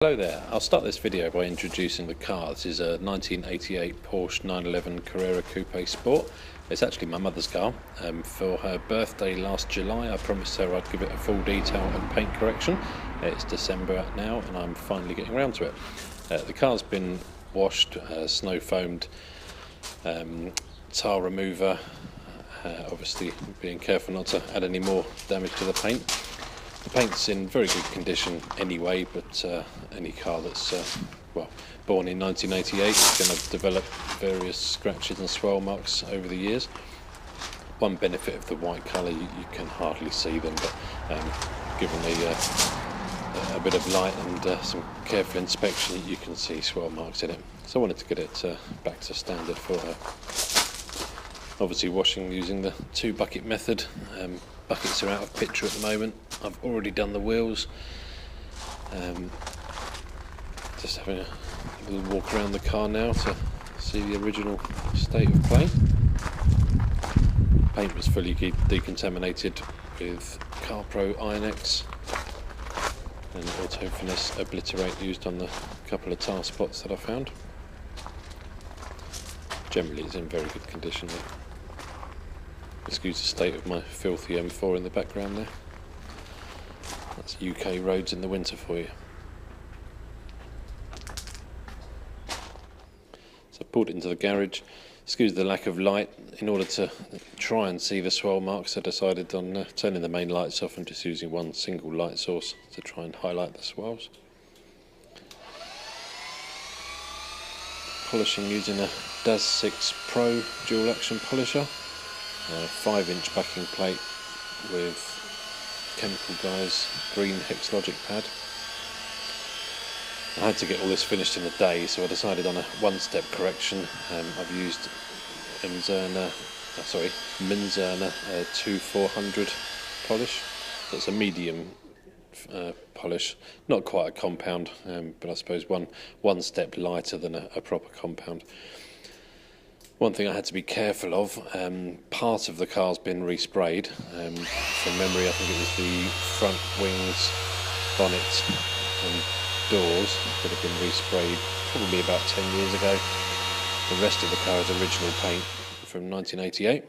Hello there, I'll start this video by introducing the car. This is a 1988 Porsche 911 Carrera Coupe Sport. It's actually my mother's car. For her birthday last July I promised her I'd give it a full detail and paint correction. It's December now and I'm finally getting around to it. The car's been washed, snow foamed, tar remover, obviously being careful not to add any more damage to the paint. The paint's in very good condition anyway, but any car that's born in 1988 is going to develop various scratches and swirl marks over the years. One benefit of the white colour, you can hardly see them, but given a bit of light and some careful inspection, you can see swirl marks in it. So I wanted to get it back to standard for her. Obviously washing using the 2-bucket method. Buckets are out of picture at the moment. I've already done the wheels. Just having a little walk around the car now to see the original state of play. Paint was fully decontaminated with carpro Iron-X and Autofinesse obliTARate used on the couple of tar spots that I found. Generally it's in very good condition though. Excuse the state of my filthy M4 in the background there. That's UK roads in the winter for you. So I pulled it into the garage. Excuse the lack of light. In order to try and see the swirl marks, I decided on turning the main lights off and just using one single light source to try and highlight the swirls. Polishing using a DAS 6 Pro dual action polisher. 5-inch backing plate with Chemical Guys green Hexlogic pad. I had to get all this finished in a day, so I decided on a one-step correction. I've used Menzerna 2400 polish. That's a medium polish, not quite a compound, but I suppose one step lighter than a proper compound. One thing I had to be careful of, part of the car's been resprayed. From memory I think it was the front wings, bonnet and doors that have been resprayed probably about 10 years ago. The rest of the car is original paint from 1988.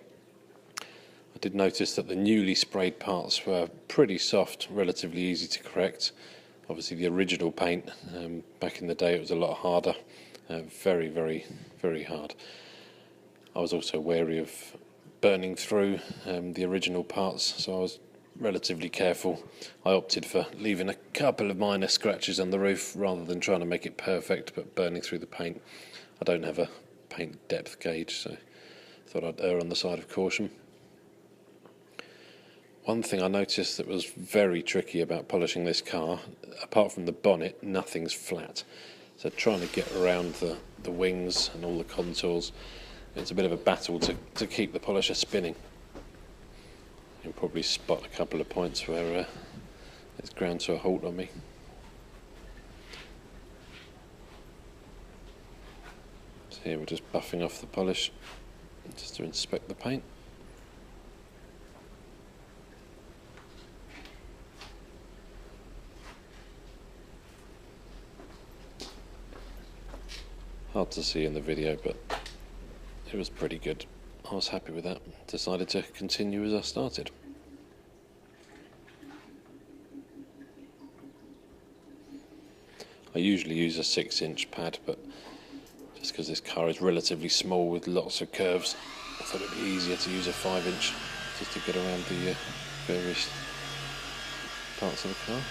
I did notice that the newly sprayed parts were pretty soft, relatively easy to correct. Obviously the original paint, back in the day it was a lot harder, very, very, very hard. I was also wary of burning through the original parts, so I was relatively careful. I opted for leaving a couple of minor scratches on the roof rather than trying to make it perfect but burning through the paint. I don't have a paint depth gauge, so I thought I'd err on the side of caution. One thing I noticed that was very tricky about polishing this car, apart from the bonnet, nothing's flat. So trying to get around the wings and all the contours, it's a bit of a battle to keep the polisher spinning. You'll probably spot a couple of points where it's ground to a halt on me. So here we're just buffing off the polish just to inspect the paint. Hard to see in the video, but it was pretty good. I was happy with that. Decided to continue as I started. I usually use a 6-inch pad, but just because this car is relatively small with lots of curves, I thought it'd be easier to use a 5-inch just to get around the various parts of the car.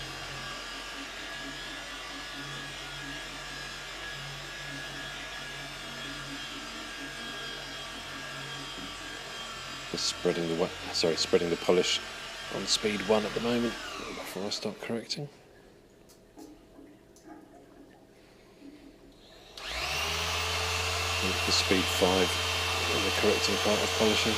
Just spreading the polish on speed 1 at the moment before I start correcting. With the speed 5 in the correcting part of polishing.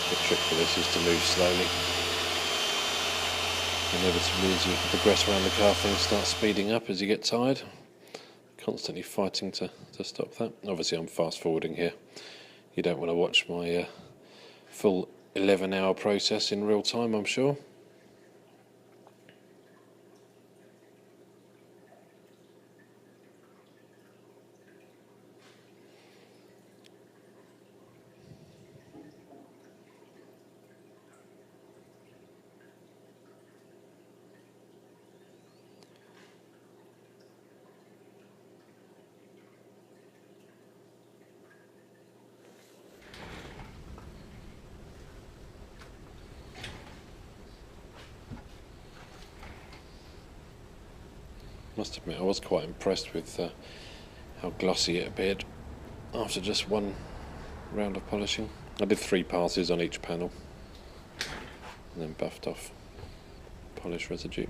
The trick for this is to move slowly. Inevitably, as you progress around the car, things start speeding up as you get tired. Constantly fighting to stop that. Obviously I'm fast forwarding here. You don't want to watch my full 11-hour process in real time, I'm sure. Must admit, I was quite impressed with how glossy it appeared after just one round of polishing. I did 3 passes on each panel and then buffed off polish residue.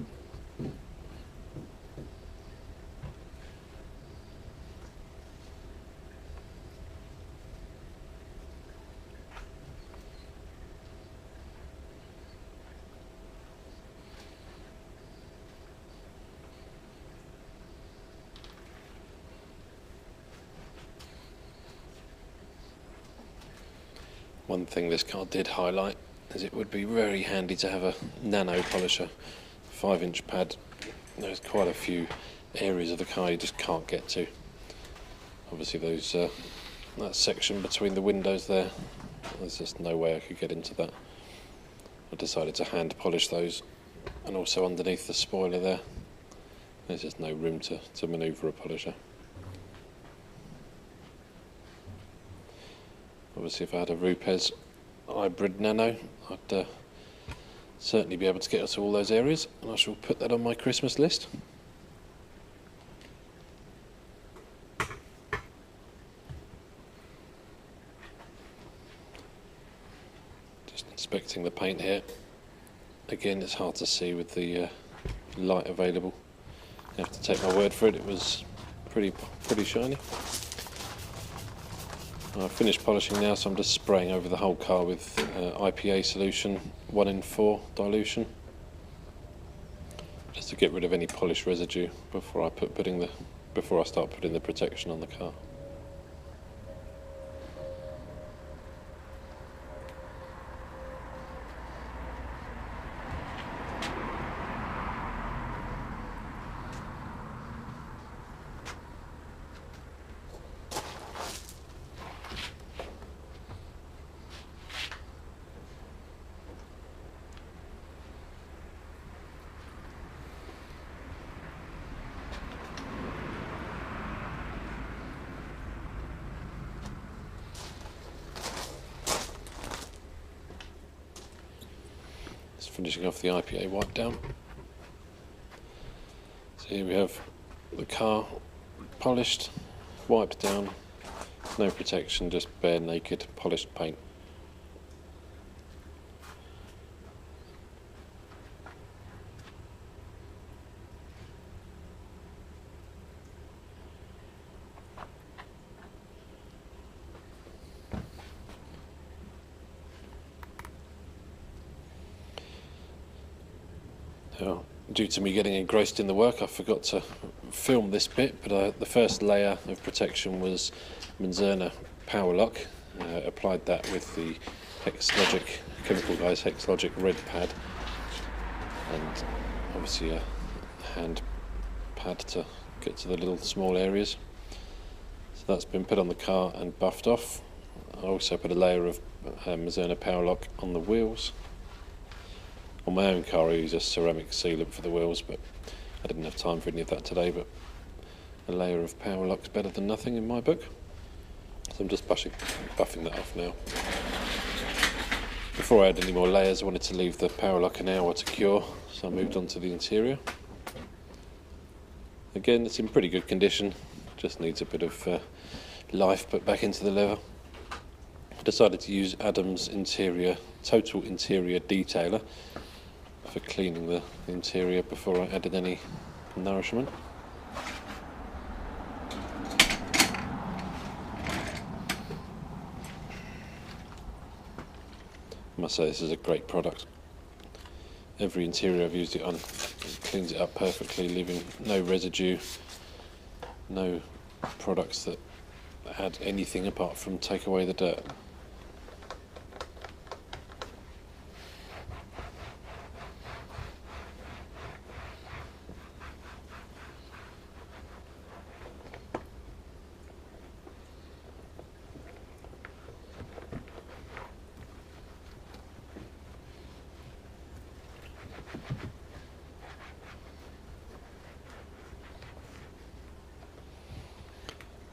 One thing this car did highlight is it would be very handy to have a nano polisher, 5-inch pad. There's quite a few areas of the car you just can't get to. Obviously that section between the windows there's just no way I could get into that. I decided to hand polish those, and also underneath the spoiler there's just no room to manoeuvre a polisher. Obviously, if I had a Rupes hybrid nano, I'd certainly be able to get us to all those areas, and I shall put that on my Christmas list. Just inspecting the paint here. Again, it's hard to see with the light available. You have to take my word for it, it was pretty shiny. I've finished polishing now, so I'm just spraying over the whole car with IPA solution, 1 in 4 dilution, just to get rid of any polish residue before I start putting the protection on the car. Finishing off the IPA wipe down. So here we have the car polished, wiped down, no protection, just bare naked polished paint. Now, due to me getting engrossed in the work, I forgot to film this bit, but the first layer of protection was Menzerna powerlock. Applied that with the Hexlogic, Chemical Guys Hexlogic red pad, and obviously a hand pad to get to the little small areas. So that's been put on the car and buffed off. I also put a layer of Menzerna powerlock on the wheels. On my own car I use a ceramic sealant for the wheels, but I didn't have time for any of that today, but a layer of powerlock's better than nothing in my book. So I'm just buffing that off now. Before I add any more layers, I wanted to leave the powerlock an hour to cure, so I moved on to the interior. Again, it's in pretty good condition, just needs a bit of life put back into the leather. I decided to use Adam's Total Interior Detailer for cleaning the interior before I added any nourishment. I must say this is a great product. Every interior I've used it on, it cleans it up perfectly, leaving no residue, no products that add anything apart from take away the dirt.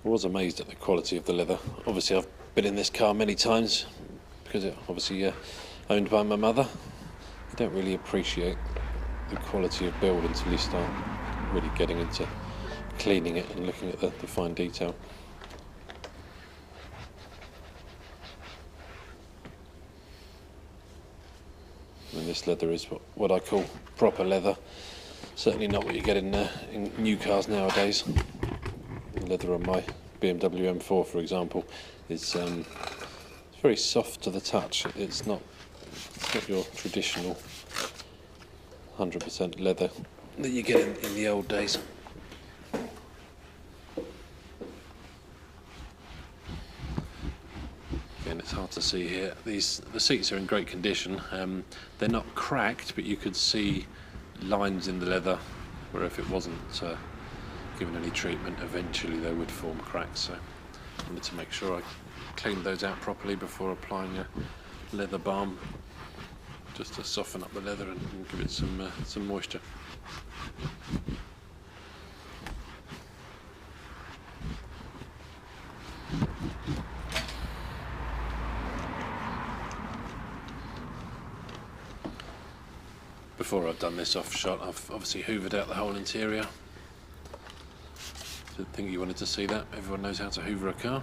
I was amazed at the quality of the leather. Obviously I've been in this car many times because it's obviously owned by my mother. You don't really appreciate the quality of build until you start really getting into cleaning it and looking at the fine detail. And this leather is what I call proper leather. Certainly not what you get in new cars nowadays. The leather on my BMW M4, for example, is it's very soft to the touch. It's not your traditional 100% leather that you get in the old days. Again, it's hard to see here. The seats are in great condition. They're not cracked, but you could see lines in the leather where if it wasn't given any treatment, eventually they would form cracks. So I wanted to make sure I cleaned those out properly before applying a leather balm, just to soften up the leather and give it some moisture. Before I've done this off shot, I've obviously hoovered out the whole interior. Didn't think you wanted to see that. Everyone knows how to hoover a car.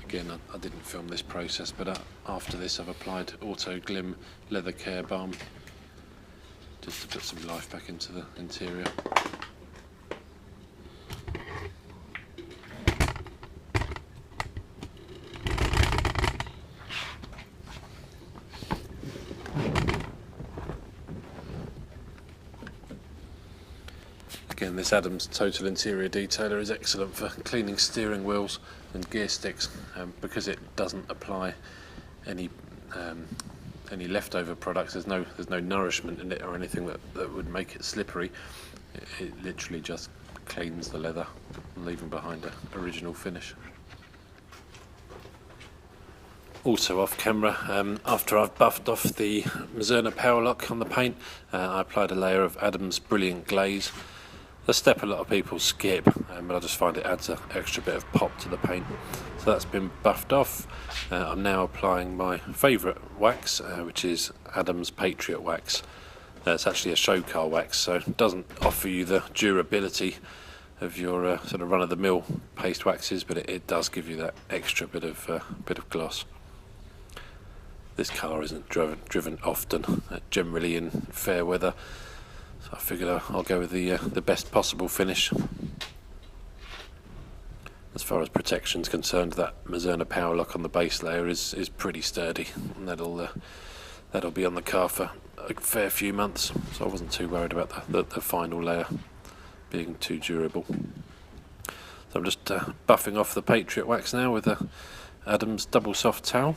Again, I didn't film this process, but after this I've applied Autoglym leather care balm just to put some life back into the interior. Again, this Adams Total Interior Detailer is excellent for cleaning steering wheels and gear sticks because it doesn't apply any leftover products. There's no nourishment in it or anything that would make it slippery. It literally just cleans the leather, leaving behind an original finish. Also off camera, after I've buffed off the Menzerna powerlock on the paint, I applied a layer of Adams Brilliant Glaze. A step a lot of people skip, but I just find it adds an extra bit of pop to the paint. So that's been buffed off. I'm now applying my favourite wax, which is Adams Patriot wax. It's actually a show car wax, so it doesn't offer you the durability of your sort of run-of-the-mill paste waxes, but it does give you that extra bit of gloss. This car isn't driven often, generally in fair weather. So I figured I'll go with the best possible finish. As far as protection's concerned, that Menzerna powerlock on the base layer is pretty sturdy, and that'll be on the car for a fair few months. So I wasn't too worried about the final layer being too durable. So I'm just buffing off the Patriot wax now with a Adams double soft towel.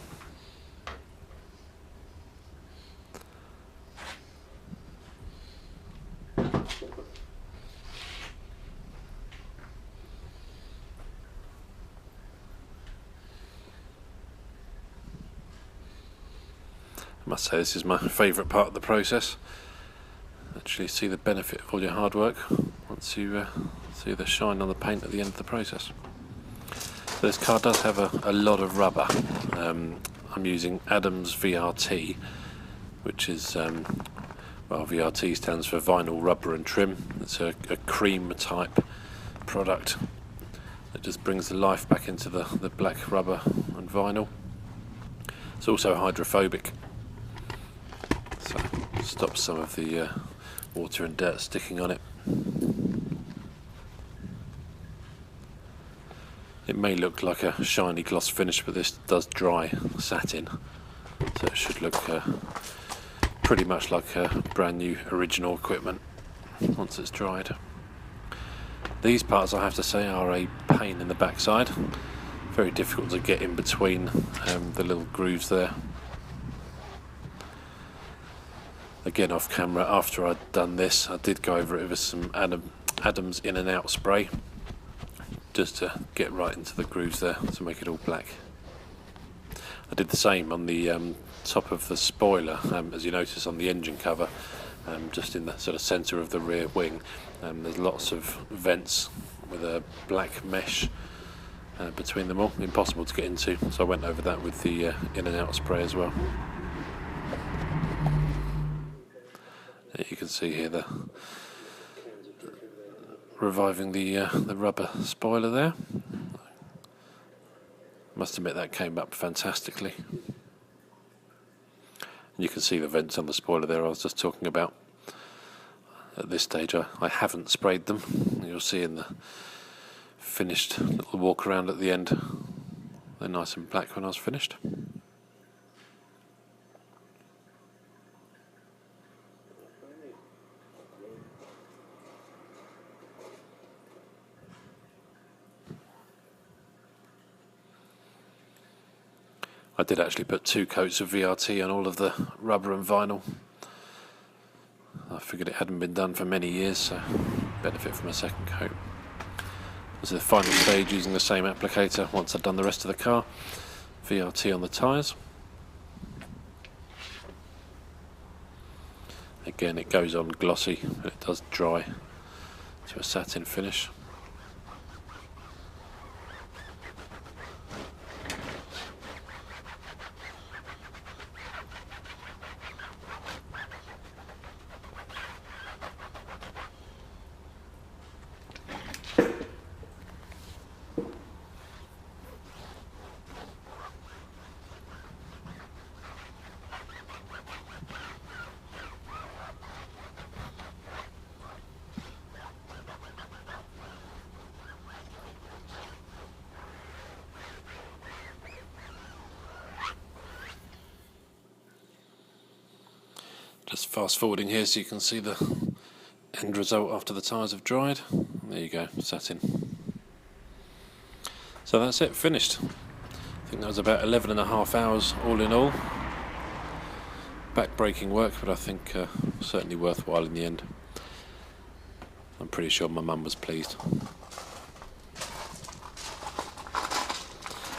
I must say this is my favourite part of the process. Actually see the benefit of all your hard work once you see the shine on the paint at the end of the process. So this car does have a lot of rubber. I'm using Adams VRT, which is, well, VRT stands for vinyl rubber and trim. It's a cream type product that just brings the life back into the black rubber and vinyl. It's also hydrophobic, so stops some of the water and dirt sticking on it. It may look like a shiny gloss finish, but this does dry satin, so it should look pretty much like brand new original equipment once it's dried. These parts, I have to say, are a pain in the backside. Very difficult to get in between the little grooves there. Again, off camera, after I'd done this, I did go over it with some Adams in and out spray just to get right into the grooves there to make it all black. I did the same on the top of the spoiler, as you notice on the engine cover, just in the sort of centre of the rear wing. There's lots of vents with a black mesh between them all, impossible to get into, so I went over that with the in and out spray as well. You can see here the reviving the rubber spoiler there. Must admit that came up fantastically. And you can see the vents on the spoiler there I was just talking about. At this stage I haven't sprayed them. You'll see in the finished little walk around at the end, they're nice and black when I was finished. I did actually put 2 coats of VRT on all of the rubber and vinyl. I figured it hadn't been done for many years, so benefit from a second coat. This is the final stage using the same applicator once I've done the rest of the car. VRT on the tyres. Again, it goes on glossy, but it does dry to a satin finish. Just fast forwarding here so you can see the end result after the tyres have dried. There you go, satin. So that's it, finished. I think that was about 11.5 hours all in all. Back-breaking work, but I think certainly worthwhile in the end. I'm pretty sure my mum was pleased.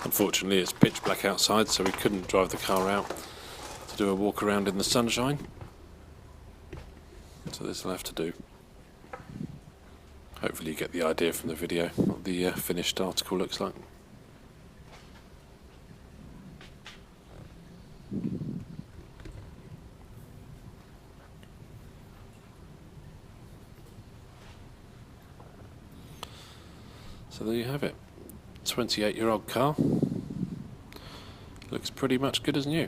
Unfortunately it's pitch black outside, so we couldn't drive the car out to do a walk around in the sunshine. So this will have to do. Hopefully you get the idea from the video what the finished article looks like. So there you have it. 28-year-old car. Looks pretty much good as new.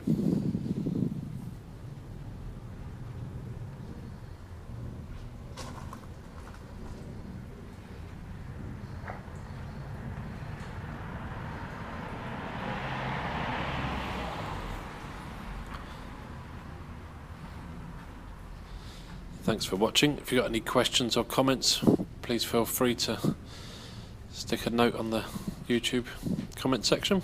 Thanks for watching. If you've got any questions or comments, please feel free to stick a note on the YouTube comment section.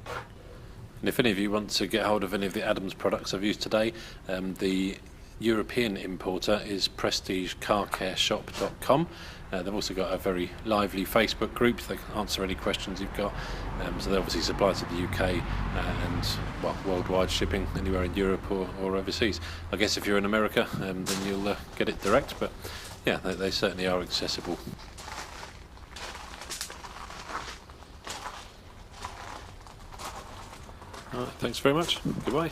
And if any of you want to get hold of any of the Adams products I've used today, the European importer is prestigecarcareshop.com. They've also got a very lively Facebook group. They can answer any questions you've got. So they obviously supply to the UK and well, worldwide shipping anywhere in Europe or overseas. I guess if you're in America, then you'll get it direct. But yeah, they certainly are accessible. All right, thanks very much. Goodbye.